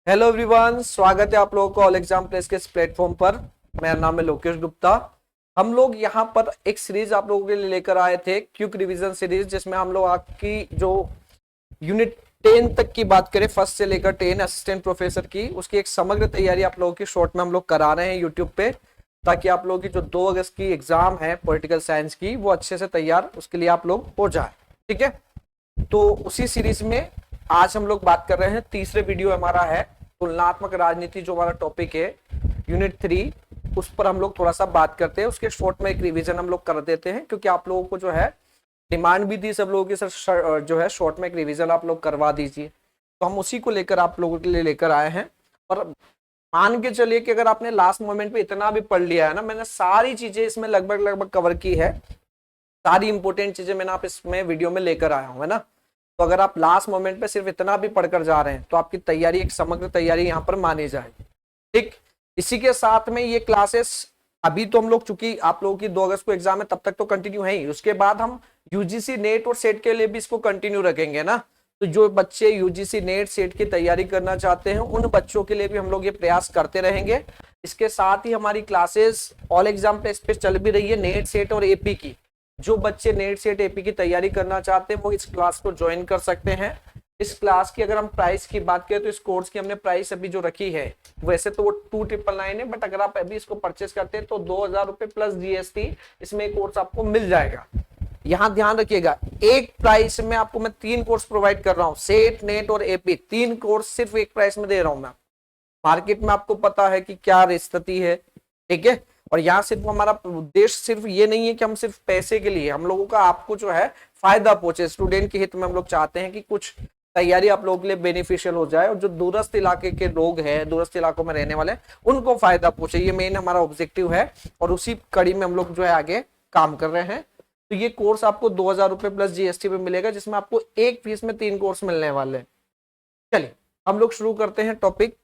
Hello everyone, स्वागत है आप लोगों को ऑल एग्जाम प्लेस के इस प्लेटफॉर्म पर। मेरा नाम है लोकेश गुप्ता। हम लोग यहाँ पर एक सीरीज आप लोगों के लिए लेकर आए थे, क्विक रिवीजन सीरीज, जिसमें हम लोग आपकी जो यूनिट 10 तक की बात करें, फर्स्ट से लेकर 10 असिस्टेंट प्रोफेसर की, उसकी एक समग्र तैयारी आप लोगों की शॉर्ट में हम लोग करा रहे हैं यूट्यूब पे, ताकि आप लोगों की जो 2 अगस्त की एग्जाम है पॉलिटिकल साइंस की, वो अच्छे से तैयार उसके लिए आप लोग हो जाए। ठीक है, तो उसी सीरीज में आज हम लोग बात कर रहे हैं। तीसरे वीडियो हमारा है तुलनात्मक राजनीति, जो हमारा टॉपिक है यूनिट 3, उस पर हम लोग थोड़ा सा बात करते हैं। उसके शॉर्ट में एक रिवीजन हम लोग कर देते हैं, क्योंकि आप लोगों को जो है डिमांड भी थी सब लोगों की, सर जो है शॉर्ट में एक रिवीजन आप लोग करवा दीजिए। तो हम उसी को लेकर आप लोगों के लिए लेकर आए हैं। और मान के चलिए कि अगर आपने लास्ट मोमेंट पे इतना भी पढ़ लिया है ना, मैंने सारी चीजें इसमें लगभग लगभग कवर की है, सारी इंपॉर्टेंट चीजें मैंने आप इसमें वीडियो में लेकर आया हूं, है ना। तो अगर आप लास्ट मोमेंट पे सिर्फ इतना भी पढ़कर जा रहे हैं तो आपकी तैयारी एक समग्र तैयारी यहाँ पर मानी जाएगी। ठीक, इसी के साथ में ये क्लासेस अभी तो हम लोग, चूंकि आप लोगों की 2 अगस्त को एग्जाम है, तब तक तो कंटिन्यू है ही। उसके बाद हम यूजीसी नेट और सेट के लिए भी इसको कंटिन्यू रखेंगे ना। तो जो बच्चे यूजीसी नेट सेट की तैयारी करना चाहते हैं, उन बच्चों के लिए भी हम लोग ये प्रयास करते रहेंगे। इसके साथ ही हमारी क्लासेस ऑल एग्जाम टेस्ट पे चल भी रही है, नेट सेट और एपी की। जो बच्चे नेट सेट एपी की तैयारी करना चाहते हैं वो इस क्लास को ज्वाइन कर सकते हैं। इस क्लास की अगर हम प्राइस की बात करें तो इस कोर्स की हमने प्राइस अभी जो रखी है, वैसे तो वो 2999 है, बट अगर आप अभी इसको परचेस करते हैं तो 2000 रुपए प्लस जीएसटी इसमें कोर्स आपको मिल जाएगा। यहाँ ध्यान रखिएगा, एक प्राइस में आपको मैं 3 कोर्स प्रोवाइड कर रहा हूँ, सेट नेट और एपी, 3 कोर्स सिर्फ एक प्राइस में दे रहा हूँ मैं। मार्केट में आपको पता है कि क्या स्थिति है, ठीक है। और यहाँ सिर्फ हमारा उद्देश्य सिर्फ ये नहीं है कि हम सिर्फ पैसे के लिए, हम लोगों का आपको जो है फायदा पहुंचे, स्टूडेंट के हित में हम लोग चाहते हैं कि कुछ तैयारी आप लोगों के लिए बेनिफिशियल हो जाए, और जो दूरस्थ इलाके के लोग हैं, दूरस्थ इलाकों में रहने वाले, उनको फायदा पहुंचे। ये मेन हमारा ऑब्जेक्टिव है, और उसी कड़ी में हम लोग जो है आगे काम कर रहे हैं। तो ये कोर्स आपको 2000 रुपए प्लस जीएसटी पे मिलेगा, जिसमें आपको एक फीस में 3 कोर्स मिलने वाले हैं। चलिए हम लोग शुरू करते हैं टॉपिक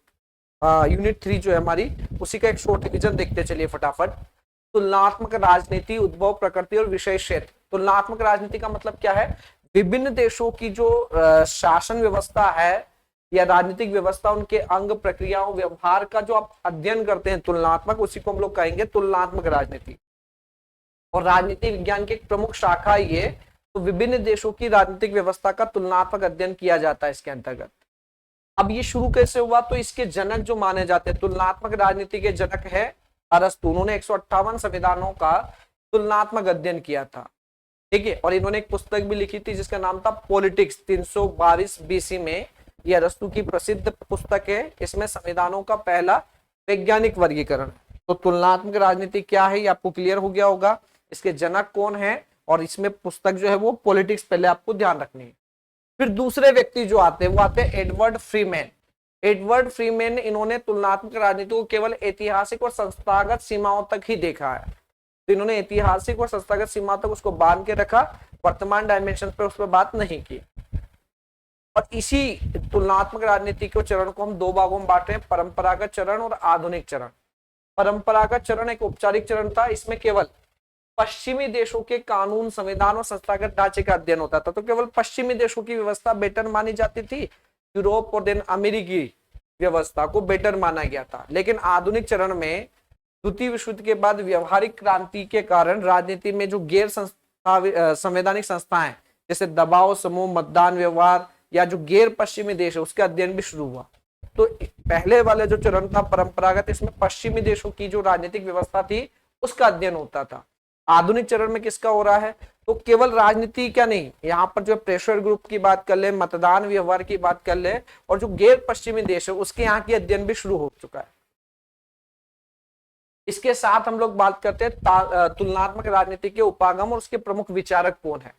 यूनिट 3 जो है हमारी, उसी का एक शॉर्ट रिवीजन देखते चलिए फटाफट। तुलनात्मक राजनीति, उद्भव, प्रकृति और विषय क्षेत्र। तुलनात्मक राजनीति का मतलब क्या है? विभिन्न देशों की जो शासन व्यवस्था है या राजनीतिक व्यवस्था, उनके अंग, प्रक्रियाओं, व्यवहार का जो आप अध्ययन करते हैं तुलनात्मक, उसी को हम लोग कहेंगे तुलनात्मक राजनीति। और राजनीति विज्ञान की एक प्रमुख शाखा ये, तो विभिन्न देशों की राजनीतिक व्यवस्था का तुलनात्मक अध्ययन किया जाता है इसके अंतर्गत। अब ये शुरू कैसे हुआ? तो इसके जनक जो माने जाते हैं, तुलनात्मक राजनीति के जनक है अरस्तु। उन्होंने 158 संविधानों का तुलनात्मक अध्ययन किया था, ठीक है। और इन्होंने एक पुस्तक भी लिखी थी जिसका नाम था पॉलिटिक्स, 322 बीसी में। ये अरस्तु की प्रसिद्ध पुस्तक है। इसमें संविधानों का पहला वैज्ञानिक वर्गीकरण। तो तुलनात्मक राजनीति क्या है ये आपको क्लियर हो गया होगा, इसके जनक कौन है, और इसमें पुस्तक जो है वो पॉलिटिक्स पहले आपको ध्यान रखनी है। फिर दूसरे व्यक्ति जो आते हैं वो आते हैं एडवर्ड फ्रीमैन। एडवर्ड फ्रीमैन, इन्होंने तुलनात्मक राजनीति को केवल ऐतिहासिक और संस्थागत सीमाओं तक ही देखा है। तो इन्होंने ऐतिहासिक और संस्थागत सीमाओं तक उसको बांध के रखा, वर्तमान डायमेंशन पे उस पर बात नहीं की। और इसी तुलनात्मक राजनीति के चरण को हम 2 भागों में बांट रहे हैं, परंपरागत चरण और आधुनिक चरण। परंपरागत चरण एक औपचारिक चरण था, इसमें केवल पश्चिमी देशों के कानून, संविधान और संस्थागत ढांचे का अध्ययन होता था। तो केवल पश्चिमी देशों की व्यवस्था बेटर मानी जाती थी, यूरोप और देन अमेरिकी व्यवस्था को बेटर माना गया था। लेकिन आधुनिक चरण में द्वितीय विश्व युद्ध के बाद व्यवहारिक क्रांति के कारण राजनीति में जो गैर संवैधानिक संस्थाएं, जैसे दबाव समूह, मतदान व्यवहार, या जो गैर पश्चिमी देश है, उसका अध्ययन भी शुरू हुआ। तो पहले वाले जो चरण था परंपरागत, इसमें पश्चिमी देशों की जो राजनीतिक व्यवस्था थी उसका अध्ययन होता था। आधुनिक चरण में किसका हो रहा है? तो केवल राजनीति क्या नहीं, यहाँ पर जो प्रेशर ग्रुप की बात कर ले, मतदान व्यवहार की बात कर ले, और जो गैर पश्चिमी देश है उसके यहाँ की अध्ययन भी शुरू हो चुका है। इसके साथ हम लोग बात करते हैं तुलनात्मक राजनीति के उपागम और उसके प्रमुख विचारक कौन है।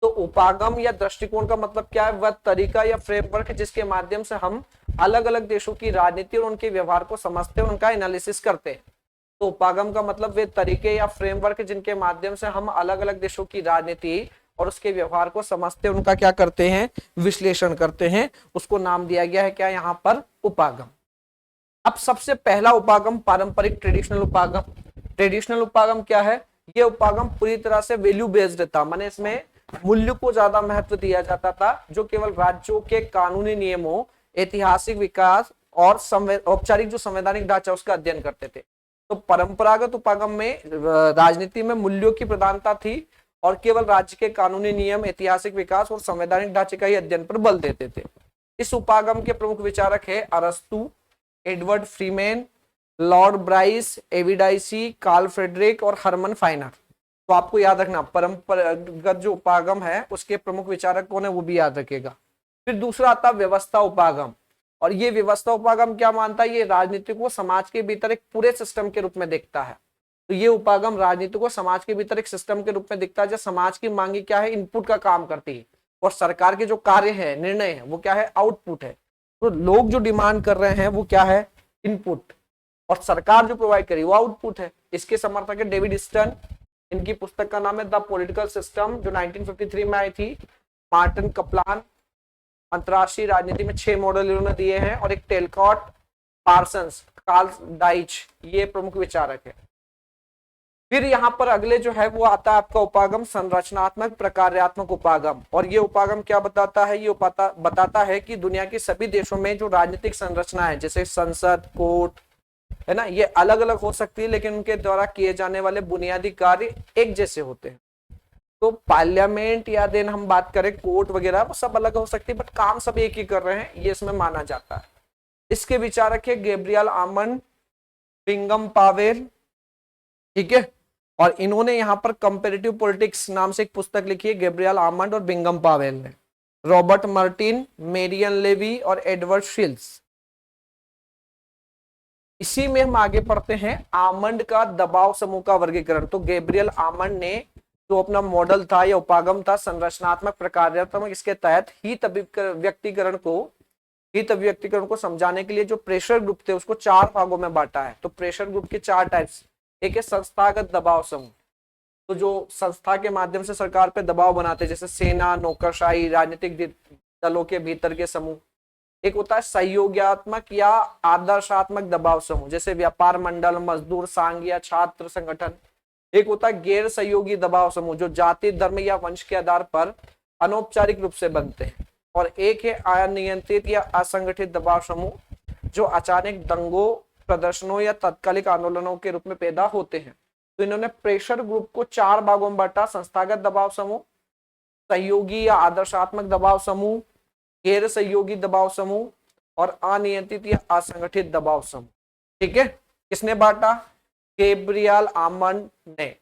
तो उपागम या दृष्टिकोण का मतलब क्या है? वह तरीका या फ्रेमवर्क जिसके माध्यम से हम अलग अलग देशों की राजनीति और उनके व्यवहार को समझते हैं, उनका एनालिसिस करते हैं। तो उपागम का मतलब वे तरीके या फ्रेमवर्क जिनके माध्यम से हम अलग अलग देशों की राजनीति और उसके व्यवहार को समझते हैं, उनका क्या करते हैं? विश्लेषण करते हैं। उसको नाम दिया गया है क्या यहाँ पर? उपागम। अब सबसे पहला उपागम पारंपरिक ट्रेडिशनल उपागम। ट्रेडिशनल उपागम क्या है? ये उपागम पूरी तरह से वैल्यू बेस्ड था, माने इसमें मूल्य को ज्यादा महत्व दिया जाता था, जो केवल राज्यों के कानूनी नियमों, ऐतिहासिक विकास और औपचारिक जो संवैधानिक ढांचा उसका अध्ययन करते थे। तो परंपरागत उपागम में राजनीति में मूल्यों की प्रधानता थी और केवल राज्य के कानूनी नियम, ऐतिहासिक विकास और संवैधानिक ढांचे का ही अध्ययन पर बल देते थे। इस उपागम के प्रमुख विचारक है अरस्तु, Edward Freeman, Lord Bryce, A V Dicey, Carl Friedrich और हरमन फाइनर। तो आपको याद रखना परंपरागत जो उपागम है उसके प्रमुख विचारक कौन है वो भी याद रखिएगा। फिर दूसरा आता है व्यवस्था उपागम, और ये व्यवस्था उपागम क्या मानता है, ये राजनीति को समाज के भीतर एक पूरे सिस्टम के रूप में देखता है। तो ये उपागम राजनीति को समाज के भीतर एक सिस्टम के रूप में दिखता है, जब समाज की मांगे क्या है, इनपुट का काम करती है, और सरकार के जो कार्य है, निर्णय है, वो क्या है, आउटपुट है। तो लोग जो डिमांड कर रहे हैं वो क्या है, इनपुट, और सरकार जो प्रोवाइड करी वो आउटपुट है। इसके समर्थक है डेविड स्टर्न, इनकी पुस्तक का नाम है द पॉलिटिकल सिस्टम जो 1953 में आई थी। मार्टिन कप्लान, अंतरराष्ट्रीय राजनीति में 6 मॉडल इन्होंने दिए हैं, और एक टेलकॉट, पार्सन्स, कार्ल डाइच, ये प्रमुख विचारक है। फिर यहाँ पर अगले जो है वो आता है आपका उपागम संरचनात्मक प्रकार्यात्मक उपागम, और ये उपागम क्या बताता है, ये बताता है कि दुनिया के सभी देशों में जो राजनीतिक संरचना है, जैसे संसद, कोर्ट, है ना, ये अलग अलग हो सकती है, लेकिन उनके द्वारा किए जाने वाले बुनियादी कार्य एक जैसे होते हैं। तो पार्लियामेंट या देन हम बात करें कोर्ट वगैरह, वो सब अलग हो सकती है, बट काम सब एक ही कर रहे हैं, ये इसमें माना जाता है। इसके विचारक है गैब्रियल आमंड, बिंगम पावेल, ठीक है, और इन्होंने यहाँ पर कंपेरेटिव पॉलिटिक्स नाम से एक पुस्तक लिखी है, गैब्रियल आमंड और बिंगम पावेल ने। रॉबर्ट मार्टिन, मेरियन लेवी और एडवर्ड शिल्स। इसी में हम आगे पढ़ते हैं आमंड का दबाव समूह का वर्गीकरण। तो गैब्रियल आमंड ने जो अपना मॉडल था या उपागम था संरचनात्मक प्रकार्यात्मक, इसके तहत हित अभिव्यक्तिकरण को समझाने के लिए जो प्रेशर ग्रुप थे उसको 4 भागों में बांटा है। तो प्रेशर ग्रुप के 4 टाइप्स, एक है संस्थागत दबाव समूह, तो जो संस्था के माध्यम से सरकार पे दबाव बनाते, जैसे सेना, नौकरशाही, राजनीतिक दलों के भीतर के समूह। एक होता है सहयोगात्मक या आदर्शात्मक दबाव समूह, जैसे व्यापार मंडल, मजदूर संघ या छात्र संगठन। एक होता है गैर सहयोगी दबाव समूह, जो जाति, धर्म या वंश के आधार पर अनौपचारिक रूप से बनते हैं। और एक है अनियंत्रित या असंगठित दबाव समूह, जो अचानक दंगों, प्रदर्शनों या तात्कालिक आंदोलनों के रूप में पैदा होते हैं। तो इन्होंने प्रेशर ग्रुप को 4 भागों में बांटा, संस्थागत दबाव समूह, सहयोगी या आदर्शात्मक दबाव समूह, गैर सहयोगी दबाव समूह और अनियंत्रित या असंगठित दबाव समूह। ठीक है, किसने बांटा, गैब्रियल आमंड ने।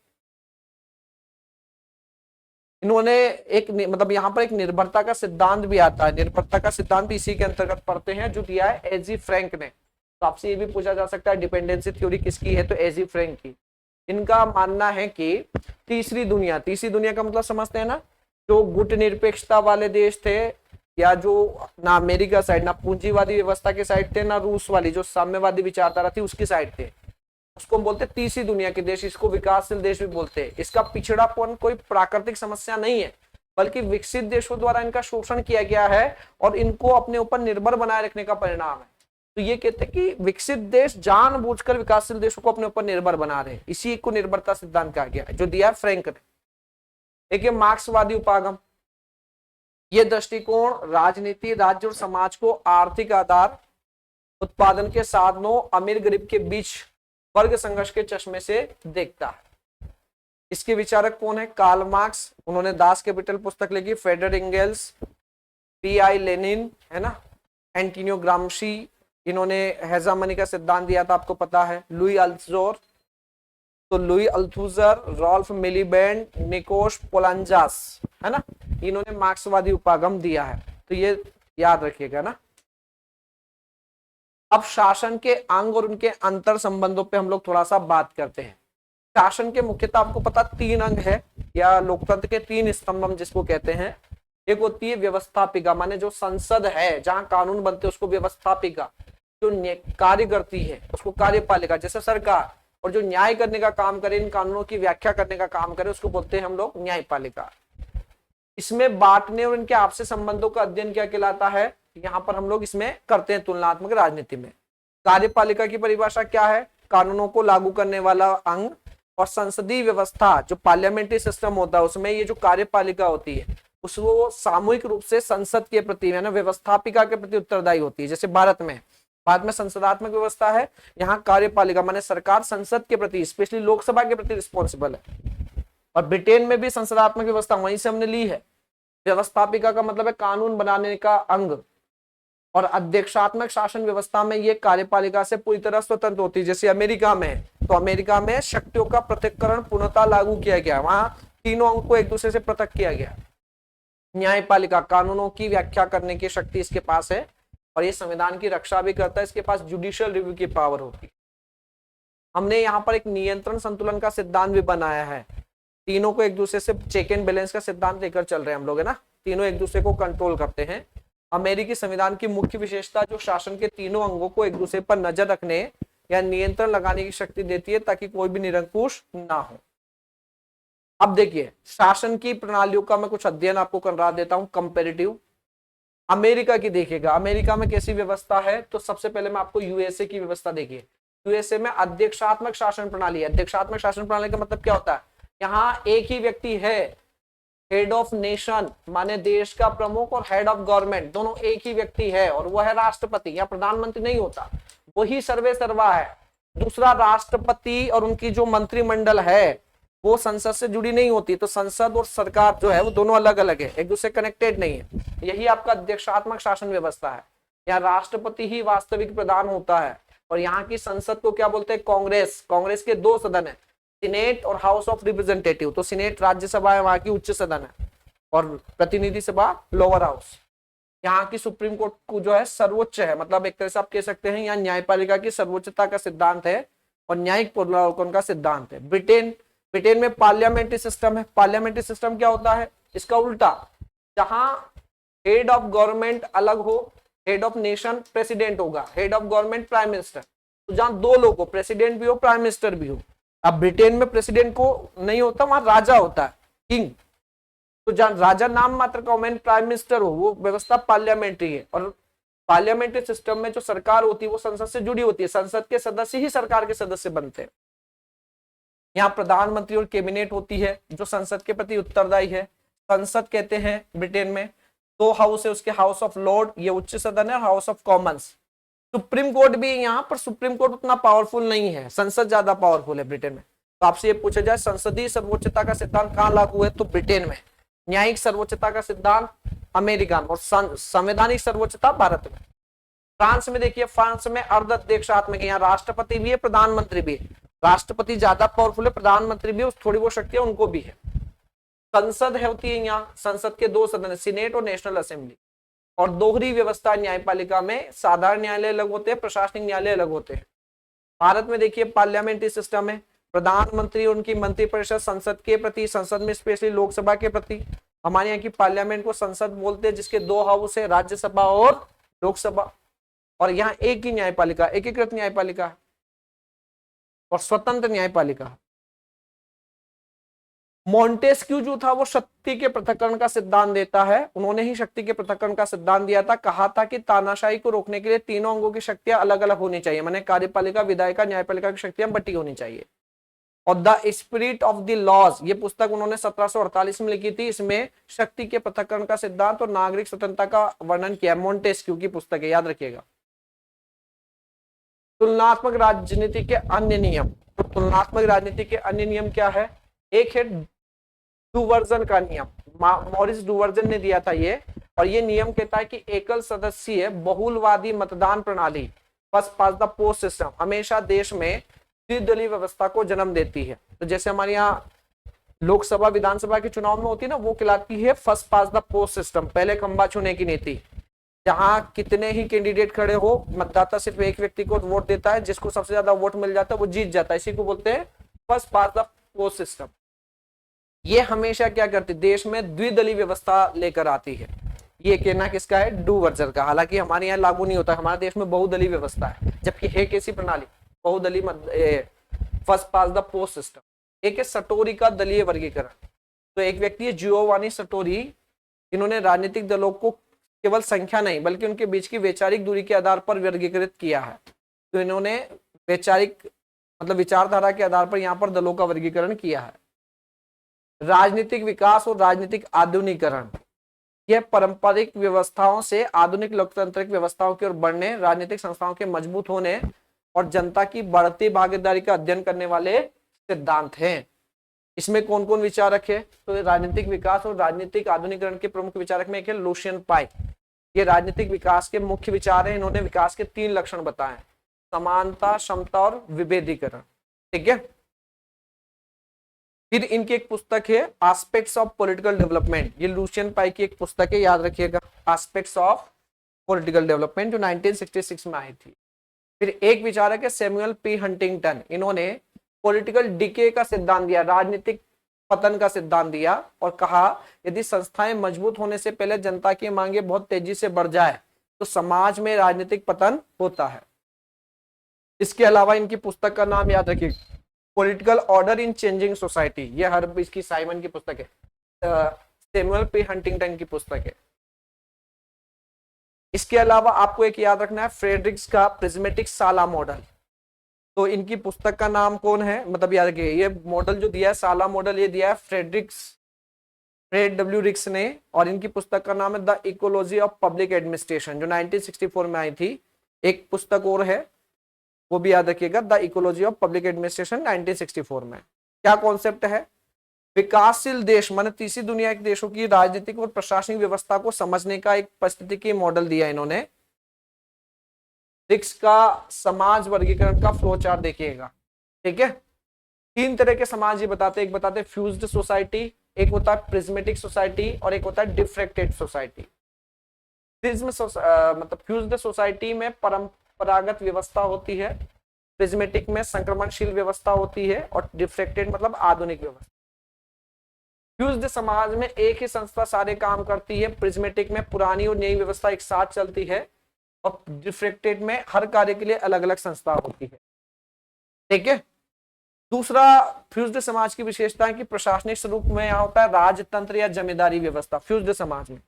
इन्होंने एक मतलब यहाँ पर एक निर्भरता का सिद्धांत भी आता है, निर्भरता का सिद्धांत भी इसी के अंतर्गत पढ़ते हैं, जो दिया है एजी फ्रैंक ने। तो आपसे ये भी पूछा जा सकता है डिपेंडेंसी थ्योरी किसकी है, तो एजी फ्रैंक की। इनका मानना है कि तीसरी दुनिया का मतलब समझते हैं ना, जो गुट निरपेक्षता वाले देश थे, या जो ना अमेरिका साइड, ना पूंजीवादी व्यवस्था के साइड थे, ना रूस वाली जो साम्यवादी विचारधारा थी उसकी साइड थे, उसको बोलते तीसरी दुनिया के देश। इसको विकासशील देश भी बोलते हैं। इसका पिछड़ापन कोई प्राकृतिक समस्या नहीं है, बल्कि विकसित देशों द्वारा इनका शोषण किया गया है और इनको अपने ऊपर निर्भर बनाए रखने का परिणाम है। तो ये कहते हैं कि विकसित देश जानबूझकर विकासशील देशों को अपने ऊपर निर्भर बना रहे हैं, इसी को निर्भरता सिद्धांत कहा गया है, जो दिया फ्रैंक ने। एक मार्क्सवादी उपागम, ये दृष्टिकोण राजनीति, राज्य और समाज को आर्थिक आधार, उत्पादन के साधनों, अमीर गरीब के बीच वर्ग संघर्ष के चश्मे से देखता है। इसके विचारक कौन है, कार्ल मार्क्स, उन्होंने दास कैपिटल पुस्तक लिखी, फेडर एंगेल्स, पी.आई. लेनिन, है ना, एंटोनियो ग्राम्शी, इन्होंने हेजामनी का सिद्धांत दिया था, आपको पता है, लुई अल्थुजर, तो लुई अल्थुजर, रॉल्फ मिलीबैंड, निकोश पोलांजास, है ना, इन्होंने मार्क्सवादी उपागम दिया है। तो ये याद रखिएगा ना। अब शासन के अंग और उनके अंतर संबंधों पे हम लोग थोड़ा सा बात करते हैं। शासन के मुख्यतः आपको पता 3 अंग है, या लोकतंत्र के 3 स्तंभ हम जिसको कहते हैं। एक होती है व्यवस्थापिका, माने जो संसद है जहां कानून बनते हैं उसको व्यवस्थापिका, जो कार्य करती है उसको कार्यपालिका, जैसे सरकार, और जो न्याय करने का काम करे, इन कानूनों की व्याख्या करने का काम करे, उसको बोलते हैं हम लोग न्यायपालिका। इसमें बांटने और इनके आपसी संबंधों का अध्ययन क्या कहलाता है, यहाँ पर हम लोग इसमें करते हैं तुलनात्मक राजनीति में। कार्यपालिका की परिभाषा क्या है, कानूनों को लागू करने वाला अंग, और संसदीय व्यवस्था जो पार्लियामेंट्री सिस्टम होता है उसमें ये जो कार्यपालिका होती है उसको सामूहिक रूप से संसद के प्रति, है ना, व्यवस्थापिका के प्रति उत्तरदायी होती है। जैसे भारत में बाद में संसदात्मक व्यवस्था है, यहाँ कार्यपालिका माने सरकार संसद के प्रति, स्पेशली लोकसभा के प्रति रिस्पॉन्सिबल है। और ब्रिटेन में भी संसदात्मक व्यवस्था वहीं से हमने ली है। व्यवस्थापिका का मतलब है कानून बनाने का अंग, और अध्यक्षात्मक शासन व्यवस्था में ये कार्यपालिका से पूरी तरह स्वतंत्र होती है। जैसे अमेरिका में है, तो अमेरिका में शक्तियों का पृथक्करण पूर्णतः लागू किया गया, वहां तीनों अंग को एक दूसरे से पृथक किया गया। न्यायपालिका कानूनों की व्याख्या करने की शक्ति इसके पास है, और ये संविधान की रक्षा भी करता है, इसके पास जुडिशियल रिव्यू की पावर होती है। हमने यहाँ पर एक नियंत्रण संतुलन का सिद्धांत भी बनाया है, तीनों को एक दूसरे से चेक एंड बैलेंस का सिद्धांत लेकर चल रहे हैं हम लोग, है ना, तीनों एक दूसरे को कंट्रोल करते हैं। अमेरिकी संविधान की मुख्य विशेषता जो शासन के तीनों अंगों को एक दूसरे पर नजर रखने या नियंत्रण लगाने की शक्ति देती है, ताकि कोई भी निरंकुश ना हो। अब देखिए शासन की प्रणालियों का मैं कुछ अध्ययन आपको करा देता हूं, कंपेरेटिव। अमेरिका की देखिएगा, अमेरिका में कैसी व्यवस्था है, तो सबसे पहले मैं आपको यूएसए की व्यवस्था देखिए। यूएसए में अध्यक्षात्मक शासन प्रणाली है। अध्यक्षात्मक शासन प्रणाली का मतलब क्या होता है, यहाँ एक ही व्यक्ति है, हेड ऑफ नेशन माने देश का प्रमुख, और हेड ऑफ गवर्नमेंट दोनों एक ही व्यक्ति है, और वह है राष्ट्रपति या प्रधानमंत्री नहीं होता, वही सर्वे सर्वा है। दूसरा, राष्ट्रपति और उनकी जो मंत्रिमंडल है वो संसद से जुड़ी नहीं होती, तो संसद और सरकार जो है वो दोनों अलग अलग है, एक दूसरे कनेक्टेड नहीं है। यही आपका अध्यक्षात्मक शासन व्यवस्था है। यहाँ राष्ट्रपति ही वास्तविक प्रधान होता है, और यहाँ की संसद को क्या बोलते हैं, कांग्रेस। कांग्रेस के दो सदन है, सीनेट और हाउस ऑफ रिप्रेजेंटेटिव। तो सीनेट राज्यसभा है, वहां की उच्च सदन है, और प्रतिनिधि सभा लोअर हाउस। यहाँ की सुप्रीम कोर्ट को जो है सर्वोच्च है, मतलब एक तरह से आप कह सकते हैं यहाँ न्यायपालिका की सर्वोच्चता का सिद्धांत है और न्यायिक पुनरावलोकन का सिद्धांत है। ब्रिटेन में पार्लियामेंट्री सिस्टम है। पार्लियामेंट्री सिस्टम क्या होता है, इसका उल्टा, जहां हेड ऑफ गवर्नमेंट अलग हो, हेड ऑफ नेशन प्रेसिडेंट होगा, head of government prime minister. तो जहां दो लोग हो, प्रेसिडेंट भी हो प्राइम मिनिस्टर भी हो। अब ब्रिटेन में प्रेसिडेंट को नहीं होता, वहां राजा होता है, किंग। तो जहां राजा नाम मात्र का मेन प्राइम मिनिस्टर हो, वो व्यवस्था पार्लियामेंट्री है। और पार्लियामेंट्री सिस्टम में जो सरकार होती है वो संसद से जुड़ी होती है, संसद के सदस्य ही सरकार के सदस्य बनते हैं। यहाँ प्रधानमंत्री और कैबिनेट होती है जो संसद के प्रति उत्तरदायी है। संसद कहते हैं ब्रिटेन में दो हाउस है, उसके हाउस ऑफ लॉर्ड ये उच्च सदन है, और house of Commons. Supreme court भी यहाँ पर, सुप्रीम कोर्ट उतना पावरफुल नहीं है, संसद ज्यादा पावरफुल है ब्रिटेन में। तो आपसे ये पूछा जाए संसदीय सर्वोच्चता का सिद्धांत कहाँ लागू है, तो ब्रिटेन में। न्यायिक सर्वोच्चता का सिद्धांत अमेरिका में, और संवैधानिक सर्वोच्चता भारत में। फ्रांस में देखिए, फ्रांस में अर्ध अध्यक्षात्मक, यहाँ राष्ट्रपति भी है प्रधानमंत्री भी है। राष्ट्रपति ज्यादा पावरफुल है, प्रधानमंत्री भी, थोड़ी बहुत शक्तियां उनको भी है। संसद है होती है यहाँ, संसद के दो सदन, सीनेट और नेशनल असेंबली। और दोहरी व्यवस्था न्यायपालिका में, साधारण न्यायालय अलग होते हैं, प्रशासनिक न्यायालय अलग होते हैं। भारत में देखिए पार्लियामेंट्री सिस्टम है, प्रधानमंत्री और उनकी मंत्रिपरिषद संसद के प्रति, संसद में स्पेशली लोकसभा के प्रति। हमारे यहाँ की पार्लियामेंट को संसद बोलते हैं, जिसके दो हाउस है, राज्यसभा और लोकसभा। और यहाँ एक ही न्यायपालिका, एकीकृत न्यायपालिका और स्वतंत्र न्यायपालिका। मॉन्टेस्क्यू जो था वो शक्ति के पृथक्करण का सिद्धांत देता है, उन्होंने ही शक्ति के पृथक्करण का सिद्धांत दिया था। कहा था कि तानाशाही को रोकने के लिए तीनों अंगों की शक्तियां अलग अलग होनी चाहिए, माने कार्यपालिका, विधायिका, न्यायपालिका की शक्तियां बटी होनी चाहिए। और the spirit of the laws ये पुस्तक उन्होंने 1748 में लिखी थी। इसमें शक्ति के पृथक्करण का सिद्धांत और नागरिक स्वतंत्रता का वर्णन किया। मॉन्टेस्क्यू की पुस्तक है, याद रखिएगा। तुलनात्मक राजनीति के अन्य नियम, तो तुलनात्मक राजनीति के अन्य नियम क्या है, एक है डुवर्जन का नियम, मॉरिस डुवर्जन ने दिया था ये। और ये नियम कहता है कि एकल सदस्यीय बहुलवादी मतदान प्रणाली, first pass the post system, हमेशा देश में द्विदलीय व्यवस्था को जन्म देती है। तो जैसे हमारे यहाँ लोकसभा विधानसभा के चुनाव में होती है ना, वो कहलाती है first pass the post system, पहले खंबा छूने की नीति। जहां कितने ही कैंडिडेट खड़े हो, मतदाता सिर्फ एक व्यक्ति को वोट देता है, जिसको सबसे ज्यादा वोट मिल जाता है वो जीत जाता है। इसी को बोलते हैं first pass the post system. ये हमेशा क्या करती, देश में द्विदलीय व्यवस्था लेकर आती है। ये कहना किसका है, डुवर्जन का। हालांकि हमारे यहाँ लागू नहीं होता, हमारे देश में बहुदलीय व्यवस्था है, जबकि है कैसी प्रणाली, बहुदलीय first pass the post system. एक है सटोरी का दलीय वर्गीकरण। तो एक व्यक्ति है जियोवानी सटोरी, इन्होंने राजनीतिक दलों को केवल संख्या नहीं बल्कि उनके बीच की वैचारिक दूरी के आधार पर वर्गीकृत किया है। तो इन्होंने वैचारिक मतलब विचारधारा के आधार पर यहाँ पर दलों का वर्गीकरण किया है। राजनीतिक विकास और राजनीतिक आधुनिकीकरण, यह पारंपरिक व्यवस्थाओं से आधुनिक लोकतांत्रिक व्यवस्थाओं की ओर बढ़ने, राजनीतिक संस्थाओं के मजबूत होने और जनता की बढ़ती भागीदारी का अध्ययन करने वाले सिद्धांत हैं। इसमें कौन कौन विचारक है? तो राजनीतिक विकास और राजनीतिक आधुनिकरण के प्रमुख विचारक में एक है लुशियन पाई। ये राजनीतिक विकास के मुख्य विचार हैं। इन्होंने विकास के 3 लक्षण बताए: समानता, समता और विभेदीकरण। ठीक है। फिर इनकी एक पुस्तक है एस्पेक्ट्स ऑफ पॉलिटिकल डेवलपमेंट। ये लुशियन पाई की एक पुस्तक है, याद रखिएगा, एस्पेक्ट्स ऑफ पॉलिटिकल डेवलपमेंट, जो 1966 में आई थी। फिर एक विचारक है सैमुअल पी हंटिंगटन। इन्होंने पॉलिटिकल डिके का सिद्धांत दिया, राजनीतिक पतन का सिद्धांत दिया और कहा यदि संस्थाएं मजबूत होने से पहले जनता की मांगे बहुत तेजी से बढ़ जाए तो समाज में राजनीतिक पतन होता है। इसके अलावा इनकी पुस्तक का नाम याद रखिए, political order in changing society. ये हर इसकी साइमन की पुस्तक है, सैमुअल पी हंटिंगटन की पुस्तक है। इसके अलावा आपको एक याद रखना है फ्रेडरिक्स का प्रिज्मेटिक साला मॉडल। तो इनकी पुस्तक का नाम कौन है, मतलब याद रखिए, ये मॉडल जो दिया है साला मॉडल, ये दिया है फ्रेड डब्ल्यू रिक्स ने। और इनकी पुस्तक का नाम है the ecology of public administration, जो 1964 में आई थी। एक पुस्तक और है, वो भी याद रखिएगा, the ecology of public administration, 1964 में। क्या कॉन्सेप्ट है? विकासशील देश माने तीसरी दुनिया के देशों की राजनीतिक और प्रशासनिक व्यवस्था को समझने का एक परिस्थितिकी मॉडल दिया इन्होंने। रिक्स का समाज वर्गीकरण का फ्लो चार्ट देखिएगा। ठीक है। 3 तरह के समाज ये बताते हैं, एक बताते हैं फ्यूज्ड सोसाइटी, एक होता है प्रिज्मेटिक सोसाइटी और एक होता है डिफ्रैक्टेड सोसाइटी। मतलब फ्यूज्ड सोसाइटी में परंपरागत व्यवस्था होती है, प्रिज्मेटिक में संक्रमणशील व्यवस्था होती है और डिफ्रैक्टेड मतलब आधुनिक व्यवस्था। फ्यूज्ड समाज में एक ही संस्था सारे काम करती है, प्रिज्मेटिक में पुरानी और नई व्यवस्था एक साथ चलती है और डिफ्रैक्टेड में हर कार्य के लिए अलग अलग संस्था होती है। ठीक है। दूसरा फ्यूज्ड समाज की विशेषता है कि प्रशासनिक स्वरूप में यहाँ होता है राजतंत्र या जमींदारी व्यवस्था फ्यूज्ड समाज में।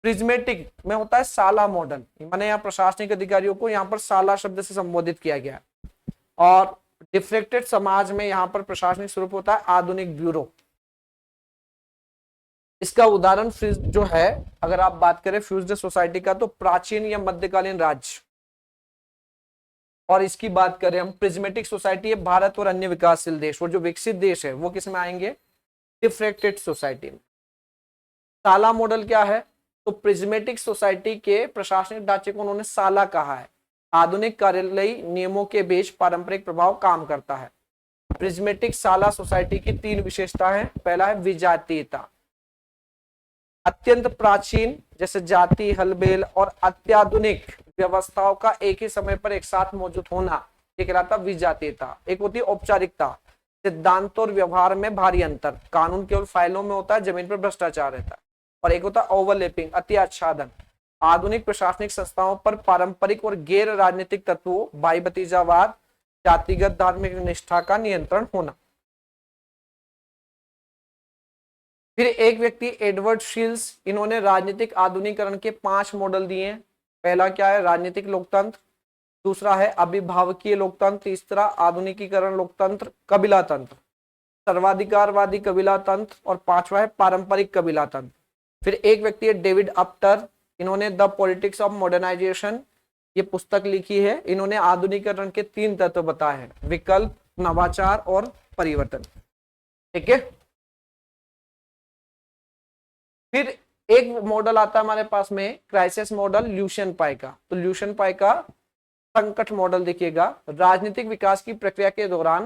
प्रिज्मेटिक में होता है साला मॉडल, माने यहाँ प्रशासनिक अधिकारियों को यहाँ पर साला शब्द से संबोधित किया गया। और डिफ्रैक्टेड समाज में यहाँ पर प्रशासनिक स्वरूप होता है आधुनिक ब्यूरो। इसका उदाहरण जो है, अगर आप बात करें फ्यूज्ड सोसाइटी का, तो प्राचीन या मध्यकालीन राज्य। और इसकी बात करें हम प्रिज्मेटिक सोसाइटी है भारत और अन्य विकासशील देश, और जो विकसित देश है वो किस में आएंगे? डिफ्रैक्टेड सोसाइटी में। साला मॉडल क्या है? तो प्रिज्मेटिक सोसाइटी के प्रशासनिक ढांचे को उन्होंने साला कहा है। आधुनिक कार्यालयी नियमों के बीच पारंपरिक प्रभाव काम करता है। प्रिज्मेटिक साला सोसाइटी की 3 विशेषता है। पहला है विजातीयता, अत्यंत प्राचीन जैसे जाति, हलबेल और अत्याधुनिक व्यवस्थाओं का एक ही समय पर एक साथ मौजूद होना, ये कहलाता विजातीयता। एक होती है औपचारिकता, सिद्धांत और व्यवहार में भारी अंतर, कानून केवल फाइलों में होता है, जमीन पर भ्रष्टाचार रहता है। और एक होता है ओवरलैपिंग, अति आच्छादन, आधुनिक प्रशासनिक संस्थाओं पर पारंपरिक और गैर राजनीतिक तत्वों, भाई भतीजावाद, जातिगत धार्मिक निष्ठा का नियंत्रण होना। फिर एक व्यक्ति एडवर्ड शील्स, इन्होंने राजनीतिक आधुनिकरण के 5 मॉडल दिए हैं। पहला क्या है? राजनीतिक लोकतंत्र, दूसरा है अभिभावकीय लोकतंत्र, तीसरा आधुनिकीकरण लोकतंत्र, कबीला तंत्र, सर्वाधिकारवादी कबीला तंत्र और 5वां है पारंपरिक कबीला तंत्र। फिर एक व्यक्ति है डेविड अप्टर, इन्होंने द पॉलिटिक्स ऑफ मॉडर्नाइजेशन ये पुस्तक लिखी है। इन्होंने आधुनिकीकरण के 3 तत्व बताए हैं, विकल्प, नवाचार और परिवर्तन। ठीक है। फिर एक मॉडल आता है हमारे पास में क्राइसिस मॉडल ल्यूशियन पाई का। तो ल्यूशियन पाई का संकट मॉडल देखिएगा, राजनीतिक विकास की प्रक्रिया के दौरान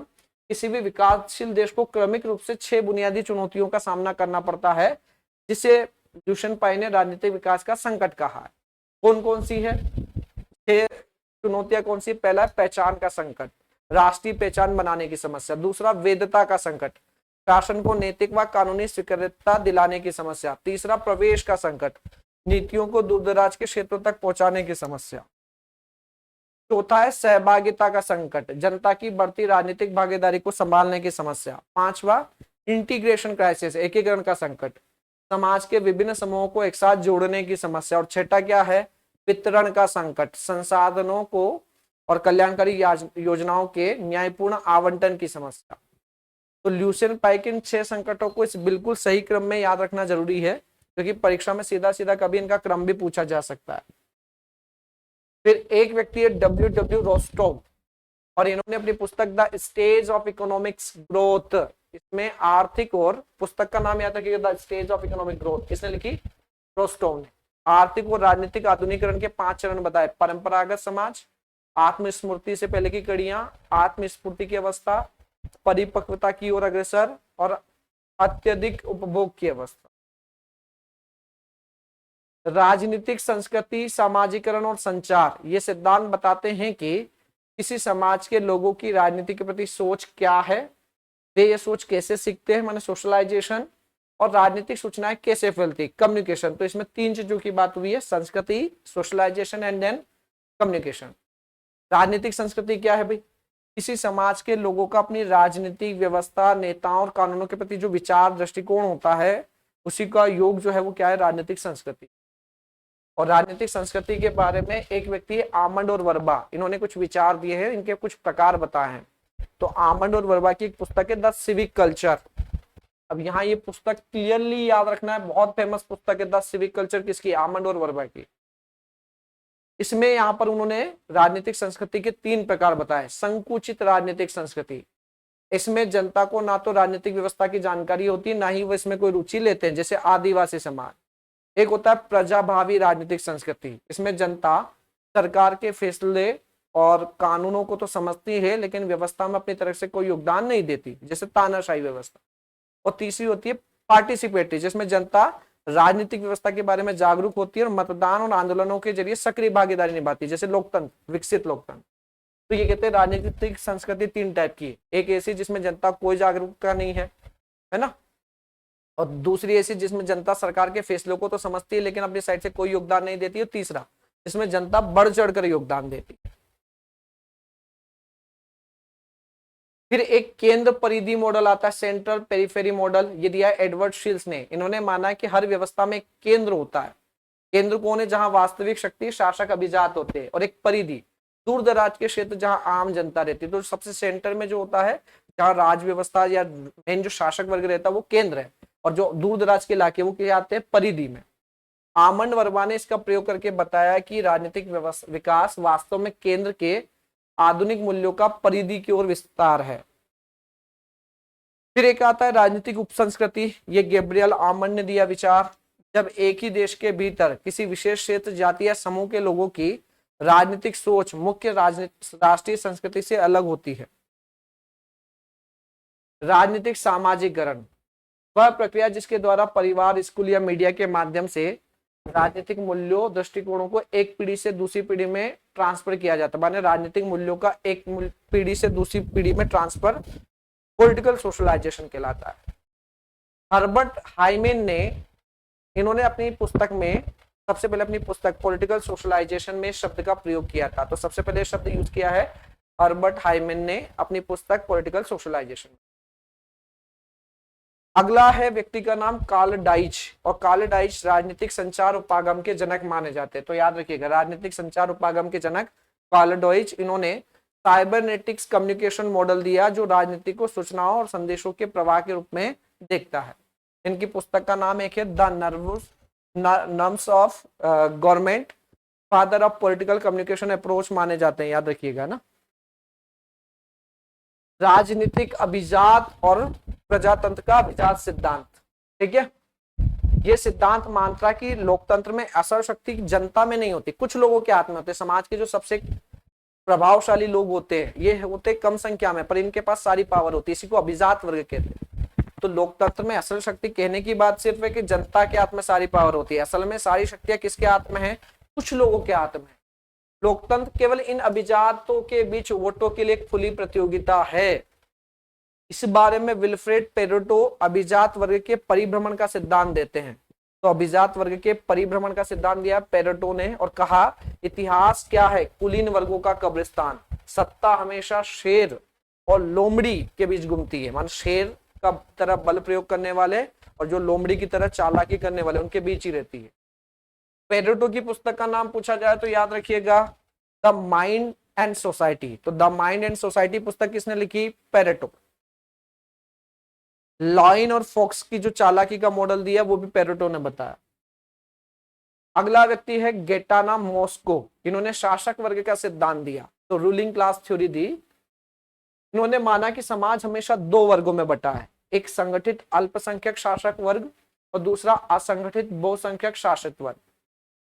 किसी भी विकासशील देश को क्रमिक रूप से 6 बुनियादी चुनौतियों का सामना करना पड़ता है, जिसे ल्यूशियन पाई ने राजनीतिक विकास का संकट कहा है। कौन कौन सी है 6 चुनौतियां? कौन सी? पहला पहचान का संकट, राष्ट्रीय पहचान बनाने की समस्या। दूसरा वैधता का संकट, शासन को नैतिक व कानूनी स्वीकार्यता दिलाने की समस्या। तीसरा प्रवेश का संकट, नीतियों को दूरदराज के क्षेत्रों तक पहुंचाने की समस्या। चौथा है सहभागिता का संकट, जनता की बढ़ती राजनीतिक भागीदारी को संभालने की समस्या। 5वां इंटीग्रेशन क्राइसिस, एकीकरण का संकट, समाज के विभिन्न समूहों को एक साथ जोड़ने की समस्या। और छठा क्या है? वितरण का संकट, संसाधनों को और कल्याणकारी योजनाओं के न्यायपूर्ण आवंटन की समस्या। तो ल्यूशियन पाई के इन 6 संकटों को इस बिल्कुल सही क्रम में याद रखना जरूरी है। क्योंकि परीक्षा में सीधा सीधा कभी इनका क्रम भी पूछा जा सकता है। फिर एक व्यक्ति है डब्ल्यू रोस्टोव, और इन्होंने अपनी पुस्तक the stage of economics growth, इसमें आर्थिक और पुस्तक का नाम याद रखिएगा, the stage of economic growth, इसने लिखी रोस्टोव ने। आर्थिक और राजनीतिक आधुनिकरण के 5 चरण बताए। परंपरागत समाज, आत्मस्मृति से पहले की कड़ियां, आत्मस्फूर्ति की अवस्था, परिपक्वता की ओर अग्रसर, और अत्यधिक उपभोग की अवस्था। राजनीतिक संस्कृति, सामाजिकरण और संचार, ये सिद्धांत बताते हैं कि किसी समाज के लोगों की राजनीति के प्रति सोच क्या है, वे ये सोच कैसे सीखते हैं, माने सोशलाइजेशन, और राजनीतिक सूचनाएं कैसे फैलती, कम्युनिकेशन। तो इसमें 3 चीजों की बात हुई है, संस्कृति, सोशलाइजेशन एंड देन कम्युनिकेशन। राजनीतिक संस्कृति क्या है भाई? किसी समाज के लोगों का अपनी राजनीतिक व्यवस्था, नेताओं और कानूनों के प्रति जो विचार दृष्टिकोण होता है, उसी का योग जो है वो क्या है, राजनीतिक संस्कृति। और राजनीतिक संस्कृति के बारे में एक व्यक्ति है आमंड और वर्बा, इन्होंने कुछ विचार दिए हैं, इनके कुछ प्रकार बताए हैं। तो आमंड और वर्बा की एक पुस्तक है द सिविक कल्चर। अब यहाँ ये पुस्तक क्लियरली याद रखना है, बहुत फेमस पुस्तक है द सिविक कल्चर, किसकी? आमंड और वर्बा की। इसमें यहाँ पर उन्होंने राजनीतिक संस्कृति के 3 प्रकार बताए। संकुचित राजनीतिक संस्कृति, इसमें जनता को ना तो राजनीतिक व्यवस्था की जानकारी होती है, ना ही वो इसमें कोई रुचि लेते हैं, जैसे आदिवासी समाज। एक होता है प्रजाभावी राजनीतिक संस्कृति, इसमें जनता सरकार के फैसले और कानूनों को तो समझती है, लेकिन व्यवस्था में अपनी तरफ से कोई योगदान नहीं देती, जैसे तानाशाही व्यवस्था। और तीसरी होती है पार्टिसिपेटरी, जिसमें जनता राजनीतिक व्यवस्था के बारे में जागरूक होती है और मतदान और आंदोलनों के जरिए सक्रिय भागीदारी निभाती है, जैसे लोकतंत्र, विकसित लोकतंत्र। तो ये कहते हैं राजनीतिक संस्कृति 3 टाइप की है। एक ऐसी जिसमें जनता कोई जागरूकता नहीं है ना, और दूसरी ऐसी जिसमें जनता सरकार के फैसलों को तो समझती है लेकिन अपनी साइड से कोई योगदान नहीं देती है। तीसरा जिसमें जनता बढ़ चढ़कर योगदान देती है। फिर एक केंद्र परिधि मॉडल आता है, सेंट्रल पेरिफेरी मॉडल, ये दिया है एडवर्ड शिल्स ने। इन्होंने माना है कि हर व्यवस्था में एक केंद्र होता है। केंद्र कौन है? जहां वास्तविक शक्ति, शासक, अभिजात होते हैं, और एक परिधि, दूर दराज के क्षेत्र जहां आम जनता रहती है। तो सबसे सेंटर में जो होता है, जहां राज व्यवस्था या मेन जो शासक वर्ग रहता है वो केंद्र है, और जो दूर दराज के इलाके वो क्या आते हैं, परिधि में। आमंड वर्मा ने इसका प्रयोग करके बताया कि राजनीतिक विकास वास्तव में केंद्र के आधुनिक मूल्यों का परिधि की ओर विस्तार है। फिर एक आता है राजनीतिक उपसंस्कृति, ये गैब्रियल आमंड ने दिया विचार। जब एक ही देश के भीतर किसी विशेष क्षेत्र, जाति या समूह के लोगों की राजनीतिक सोच मुख्य राष्ट्रीय संस्कृति से अलग होती है। राजनीतिक सामाजिकरण, वह प्रक्रिया जिसके द्वारा परिवार, स्कूल या मीडिया के माध्यम से राजनीतिक मूल्यों, दृष्टिकोणों को एक पीढ़ी से दूसरी पीढ़ी में ट्रांसफर किया जाता है। माने राजनीतिक मूल्यों का एक पीढ़ी से दूसरी पीढ़ी में ट्रांसफर पॉलिटिकल सोशलाइजेशन कहलाता है। हर्बर्ट हाइमेन ने, इन्होंने अपनी पुस्तक में सबसे पहले अपनी पुस्तक पॉलिटिकल सोशलाइजेशन में शब्द का प्रयोग किया था। तो सबसे पहले शब्द यूज किया है हर्बर्ट हाइमेन ने अपनी पुस्तक पॉलिटिकल सोशलाइजेशन। अगला है व्यक्ति का नाम कार्ल डाइच, और कार्ल डाइच राजनीतिक संचार उपागम के जनक माने जाते हैं। तो याद रखिएगा, राजनीतिक संचार उपागम के जनक कार्ल डाइच। इन्होंने साइबरनेटिक्स कम्युनिकेशन मॉडल दिया, जो राजनीति को सूचनाओं और संदेशों के प्रवाह के रूप में देखता है। इनकी पुस्तक का नाम एक है the nerves of government, father of political communication approach माने जाते हैं, याद रखिएगा ना। राजनीतिक अभिजात और प्रजातंत्र का अभिजात सिद्धांत, ठीक है। यह सिद्धांत मानता है कि लोकतंत्र में असल शक्ति जनता में नहीं होती, कुछ लोगों के हाथ में होते। समाज के जो सबसे प्रभावशाली लोग होते हैं, ये होते कम संख्या में, पर इनके पास सारी पावर होती है। इसी को अभिजात वर्ग कहते हैं। तो लोकतंत्र में असल शक्ति कहने की बात सिर्फ है कि जनता के हाथ में सारी पावर होती है। असल में सारी शक्तियां किसके हाथ में है? कुछ लोगों के हाथ में। लोकतंत्र केवल इन अभिजातों के बीच वोटों के लिए एक खुली प्रतियोगिता है। इस बारे में विल्फ्रेड पेरेटो अभिजात वर्ग के परिभ्रमण का सिद्धांत देते हैं। तो अभिजात वर्ग के परिभ्रमण का सिद्धांत दिया पेरेटो ने, और कहा इतिहास क्या है? कुलीन वर्गों का कब्रिस्तान। सत्ता हमेशा शेर और लोमड़ी के बीच घूमती है। मान शेर का तरह बल प्रयोग करने वाले और जो लोमड़ी की तरह चालाकी करने वाले, उनके बीच ही रहती है। पेरेटो की पुस्तक का नाम पूछा जाए तो याद रखिएगा द माइंड एंड सोसाइटी। तो द माइंड एंड सोसाइटी पुस्तक किसने लिखी? पेरेटो। लॉइन और फॉक्स की जो चालाकी का मॉडल दिया वो भी पेरेटो ने बताया। अगला व्यक्ति है गेटाना मॉस्को, इन्होंने शासक वर्ग का सिद्धांत दिया, तो रूलिंग क्लास थ्योरी दी। इन्होंने माना कि समाज हमेशा दो वर्गों में बटा है, एक संगठित अल्पसंख्यक शासक वर्ग और दूसरा असंगठित बहुसंख्यक शासक वर्ग।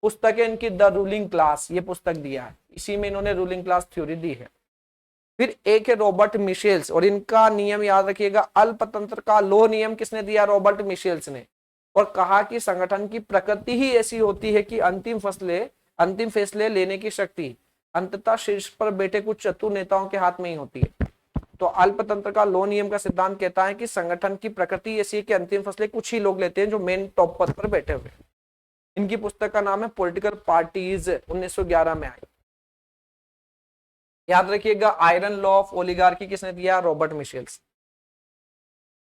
पुस्तक है इनकी द रूलिंग क्लास, ये पुस्तक दिया है, इसी में इन्होंने रूलिंग क्लास थ्योरी दी है। फिर एक है रॉबर्ट मिशेल्स, और इनका नियम याद रखिएगा, अल्पतंत्र का लोह नियम किसने दिया? रॉबर्ट मिशेल्स ने। और कहा कि संगठन की प्रकृति ही ऐसी होती है कि अंतिम फैसले लेने की शक्ति अंततः शीर्ष पर बैठे कुछ चतुर नेताओं के हाथ में ही होती है। तो अल्पतंत्र का लोह नियम का सिद्धांत कहता है कि संगठन की प्रकृति ऐसी है कि अंतिम फैसले कुछ ही लोग लेते हैं जो मेन टॉप पद पर बैठे हुए। इनकी पुस्तक का नाम है पॉलिटिकल पार्टीज, 1911 में आई। याद रखिएगा, आयरन लॉ ऑफ ओलिगार्की किसने दिया? Robert Michels.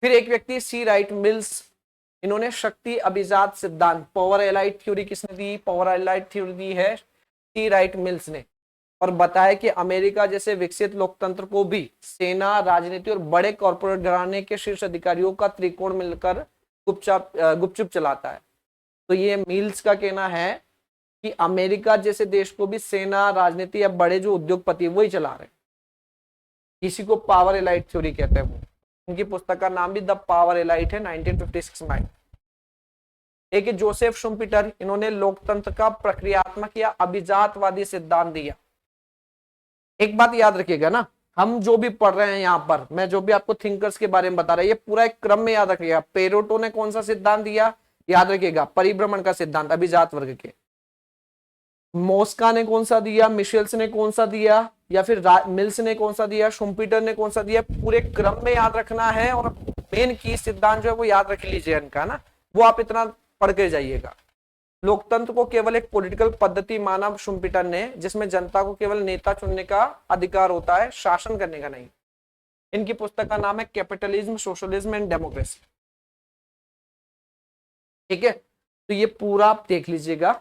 फिर एक व्यक्ति सी राइट मिल्स, इन्होंने शक्ति अभिजात सिद्धांत, पावर एलाइट थ्योरी किसने दी? पावर एलाइट थ्योरी दी है सी राइट मिल्स ने, और बताया कि अमेरिका जैसे विकसित लोकतंत्र को भी सेना, राजनीति और बड़े कॉर्पोरेट घराने के शीर्ष अधिकारियों का त्रिकोण मिलकर गुपचुप चलाता है। तो ये मिल्स का कहना है कि अमेरिका जैसे देश को भी सेना, राजनीति या बड़े जो उद्योगपति वही चला रहे हैं। इसी को पावर एलाइट थ्योरी कहते हैं वो। उनकी पुस्तक का नाम भी द पावर एलाइट है, 1956 में। एक जोसेफ शुम्पीटर, इन्होंने लोकतंत्र का प्रक्रियात्मक या अभिजातवादी सिद्धांत दिया। एक बात याद रखिएगा ना, हम जो भी पढ़ रहे हैं यहाँ पर, मैं जो भी आपको थिंकर्स के बारे में बता रहा है, ये पूरा एक क्रम में याद रखिएगा। पेरेटो ने कौन सा सिद्धांत दिया? याद रखिएगा, परिभ्रमण का सिद्धांत, अभिजात वर्ग के। मॉस्का ने कौन सा दिया? मिशेल्स ने कौन सा दिया? या फिर मिल्स ने कौन सा दिया? शुम्पीटर ने कौन सा दिया? पूरे क्रम में याद रखना है, और मेन की सिद्धांत जो है वो याद रख लीजिए इनका ना, वो आप इतना पढ़ के जाइएगा। लोकतंत्र को केवल एक पॉलिटिकल पद्धति माना शुम्पीटर ने, जिसमें जनता को केवल नेता चुनने का अधिकार होता है, शासन करने का नहीं। इनकी पुस्तक का नाम है कैपिटलिज्म, सोशलिज्म एंड डेमोक्रेसी। ठीक है, तो ये पूरा आप देख लीजिएगा।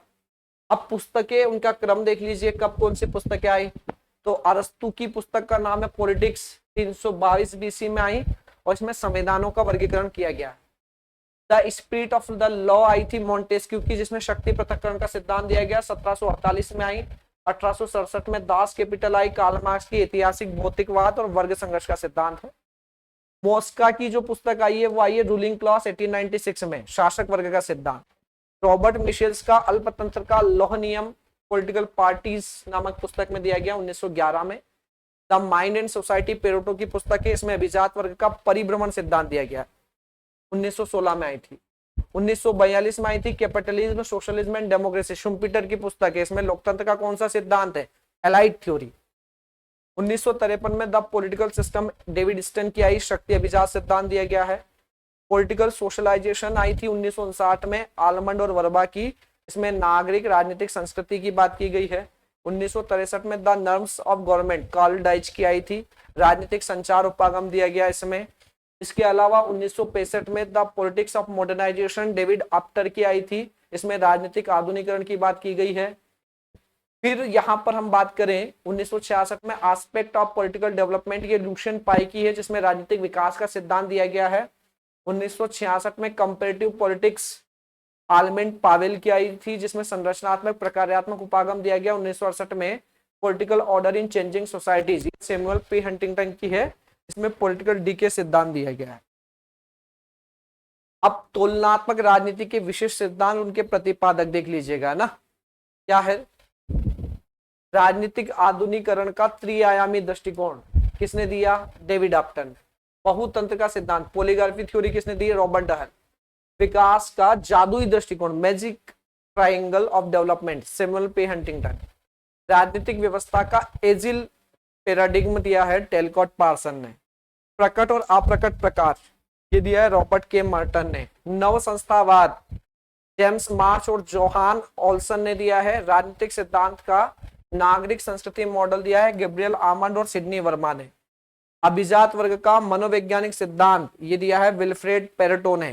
अब पुस्तकें, उनका क्रम देख लीजिए, कब कौन सी पुस्तकें आई। तो अरस्तु की पुस्तक का नाम है पॉलिटिक्स, 322 बीसी में आई, और इसमें संविधानों का वर्गीकरण किया गया। The spirit of the law I थी मॉन्टेस्क्यू की, जिसमें शक्ति पृथक्करण का सिद्धांत दिया गया, 1748 में आई। 1867 में दास कैपिटल आई, कार्ल मार्क्स की ऐतिहासिक भौतिकवाद और वर्ग संघर्ष का सिद्धांत है। मॉस्का की जो पुस्तक आई है वो आई है रूलिंग क्लास, 1896 में, शासक वर्ग का सिद्धांत। रॉबर्ट मिशेल्स का अल्पतंत्र का लौह नियम, पॉलिटिकल पार्टीज नामक पुस्तक में दिया गया 1911 में। The mind and society, Pareto की पुस्तक है, इसमें अभिजात वर्ग का परिभ्रमण सिद्धांत दिया गया, 1916 में आई थी। 1942 में आई थी capitalism, socialism and democracy, Schumpeter की पुस्तक है, इसमें लोकतंत्र का कौन सा सिद्धांत है? Elite theory. 1953 में the political system, David Easton की आई, शक्ति अभिजात सिद्धांत दिया गया है। पॉलिटिकल सोशलाइजेशन आई थी 1959 में, आलमंड और वर्बा की, इसमें नागरिक राजनीतिक संस्कृति की बात की गई है। 1963 में the nerves of government, Karl Deutsch की आई थी, राजनीतिक संचार उपागम दिया गया इसमें। इसके अलावा 1965 में the politics of modernization, David Apter की आई थी, इसमें राजनीतिक आधुनिकरण की बात की गई है। फिर यहाँ पर हम बात करें 1966 में एस्पेक्ट ऑफ पॉलिटिकल डेवलपमेंट, ये लूशियन पाई की है, जिसमें राजनीतिक विकास का सिद्धांत दिया गया है। 1966 में कंपैरेटिव पॉलिटिक्स, आलमेंट पावेल की आई थी, जिसमें संरचनात्मक प्रकार्यात्मक उपागम दिया गया। 1968 में political order in changing societies, Samuel P Huntington की है, इसमें पॉलिटिकल डीके सिद्धांत दिया गया है। अब तुलनात्मक राजनीति के विशिष्ट सिद्धांत, उनके प्रतिपादक देख लीजिएगा ना, क्या है? राजनीतिक आधुनिकरण का त्रिआयामी दृष्टिकोण किसने दिया? David often. बहुतंत्र का सिद्धांत, पॉलीग्राफी थ्योरी किसने दी? Robert Dahl. विकास का जादुई दृष्टिकोण, magic triangle of development, Samuel पे हंटिंगटन। राजनीतिक व्यवस्था का एजिल पैराडिग्म दिया है टेलकॉट पार्सन ने। प्रकट और अप्रकट प्रकार, ये दिया है रॉबर्ट के मर्टन ने। नव संस्थावाद, जेम्स मार्च और जोहान ओल्सन ने दिया है। राजनीतिक सिद्धांत का नागरिक संस्कृति मॉडल दिया है गैब्रियल आमंड और सिडनी वर्मा ने। अभिजात वर्ग का मनोवैज्ञानिक सिद्धांत, ये दिया है विल्फ्रेड पेरेटो ने।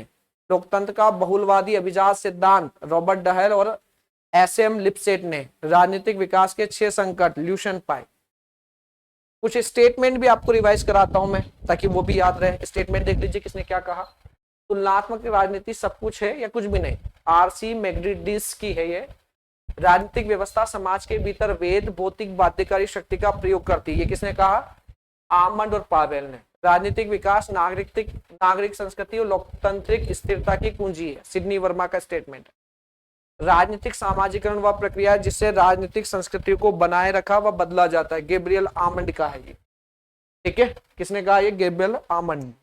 लोकतंत्र का बहुलवादी अभिजात सिद्धांत, रॉबर्ट डहल और एस एम लिपसेट ने। राजनीतिक विकास के 6 संकट, ल्यूशियन पाई। कुछ स्टेटमेंट भी आपको रिवाइज कराता हूं मैं ताकि वो भी याद रहे। स्टेटमेंट देख लीजिए किसने क्या कहा। तुलनात्मक राजनीति सब कुछ है या कुछ भी नहीं, आरसी मैग्नेटिस की है ये। राजनीतिक व्यवस्था समाज के भीतर वेद भौतिक बाध्यकारी शक्ति का प्रयोग करती है, ये किसने कहा, आमंड और पावेल ने। राजनीतिक विकास नागरिक संस्कृति और लोकतांत्रिक स्थिरता की कुंजी है, सिडनी वर्मा का स्टेटमेंट है। राजनीतिक सामाजिकरण व प्रक्रिया जिससे राजनीतिक संस्कृति को बनाए रखा व बदला जाता है, गैब्रियल आमंड का है ये। ठीक है, किसने कहा, ये गैब्रियल आमंड।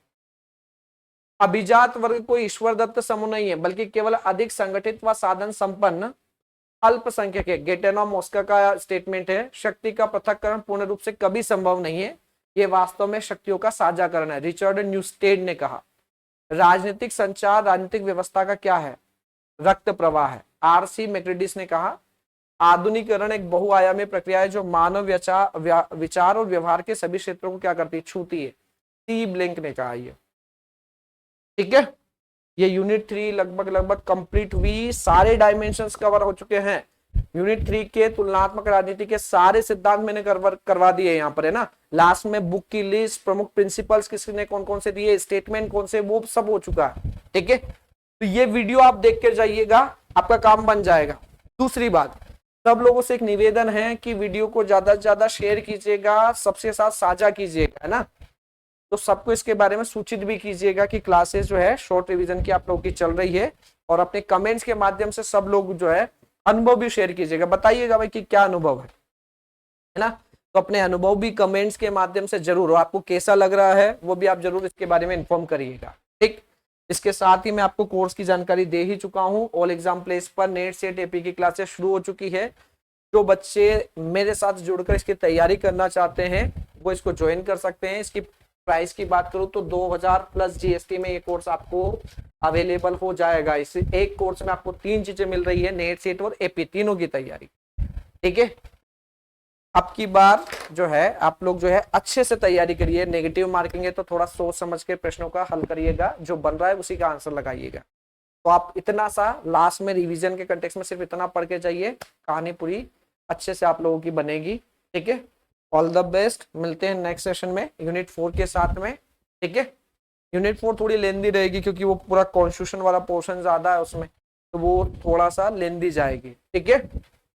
अभिजात वर्ग कोई ईश्वर दत्त समूह नहीं है, बल्कि केवल अधिक संगठित व साधन संपन्न अल्पसंख्यक है। गेटेनो मॉस्का का स्टेटमेंट है, शक्ति का पृथक्करण पूर्ण रूप से कभी संभव नहीं है, ये वास्तव में शक्तियों का साझाकरण है, रिचर्ड न्यूस्टेड ने कहा। राजनीतिक संचार राजनीतिक व्यवस्था का क्या है, रक्त प्रवाह है, आरसी मैक्रेडिस ने कहा। आधुनिकीकरण एक बहुआयामी प्रक्रिया है जो मानव विचार और व्यवहार के सभी क्षेत्रों को क्या करती है, छूती है, टी ब्लैंक ने कहा ये। ठीक है, ये यूनिट 3 लगभग कंप्लीट हुई, सारे डायमेंशंस कवर हो चुके हैं। यूनिट 3 के तुलनात्मक राजनीति के सारे सिद्धांत मैंने करवा दिए यहाँ पर, है ना। लास्ट में बुक की लिस्ट, प्रमुख प्रिंसिपल्स किसने कौन कौन से दिए, स्टेटमेंट कौन से, वो सब हो चुका है। ठीक है, तो ये वीडियो आप देख के जाइएगा, आपका काम बन जाएगा। दूसरी बात, सब लोगों से एक निवेदन है कि वीडियो को ज्यादा से ज्यादा शेयर कीजिएगा, सबसे साथ साझा कीजिएगा, है ना। तो सबको इसके बारे में सूचित भी कीजिएगा कि क्लासेस जो है शॉर्ट रिवीजन की आप लोगों की चल रही है, और अपने कमेंट्स के माध्यम से सब लोग जो है अनुभव भी शेयर कीजिएगा, बताइएगा भाई कि क्या अनुभव है ना। तो अपने अनुभव भी कमेंट्स के माध्यम से जरूर, आपको कैसा लग रहा है वो भी आप जरूर इसके बारे में इन्फॉर्म करिएगा। ठीक, इसके साथ ही मैं आपको कोर्स की जानकारी दे ही चुका हूँ। ऑल एग्जाम प्लेस पर नेट सेट एपी की क्लासेस शुरू हो चुकी है। जो बच्चे मेरे साथ जुड़कर इसकी तैयारी करना चाहते हैं वो इसको ज्वाइन कर सकते हैं। इसकी प्राइस की बात करूं तो 2000 प्लस जीएसटी में ये कोर्स आपको अवेलेबल हो जाएगा। इस एक कोर्स में आपको 3 चीजें मिल रही है, नेट सेट और एपी तीनों की तैयारी। ठीक है, अब की बार जो है आप लोग जो है अच्छे से तैयारी करिए। नेगेटिव मार्किंग है तो थोड़ा सोच समझ के प्रश्नों का हल करिएगा, जो बन रहा है उसी का आंसर लगाइएगा। तो आप इतना सा लास्ट में रिवीजन के कंटेक्स्ट में सिर्फ इतना पढ़ के जाइए, कहानी पूरी अच्छे से आप लोगों की बनेगी। ठीक है, ऑल द बेस्ट, मिलते हैं नेक्स्ट सेशन में यूनिट 4 के साथ में। ठीक है, यूनिट 4 थोड़ी लेंदी रहेगी क्योंकि वो पूरा कॉन्स्टिट्यूशन वाला पोर्शन ज्यादा है उसमें, तो वो थोड़ा सा लेंदी जाएगी। ठीक है,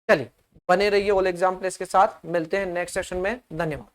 चलिए बने रहिए ऑल एग्जाम प्लेस के साथ, मिलते हैं नेक्स्ट सेशन में, धन्यवाद।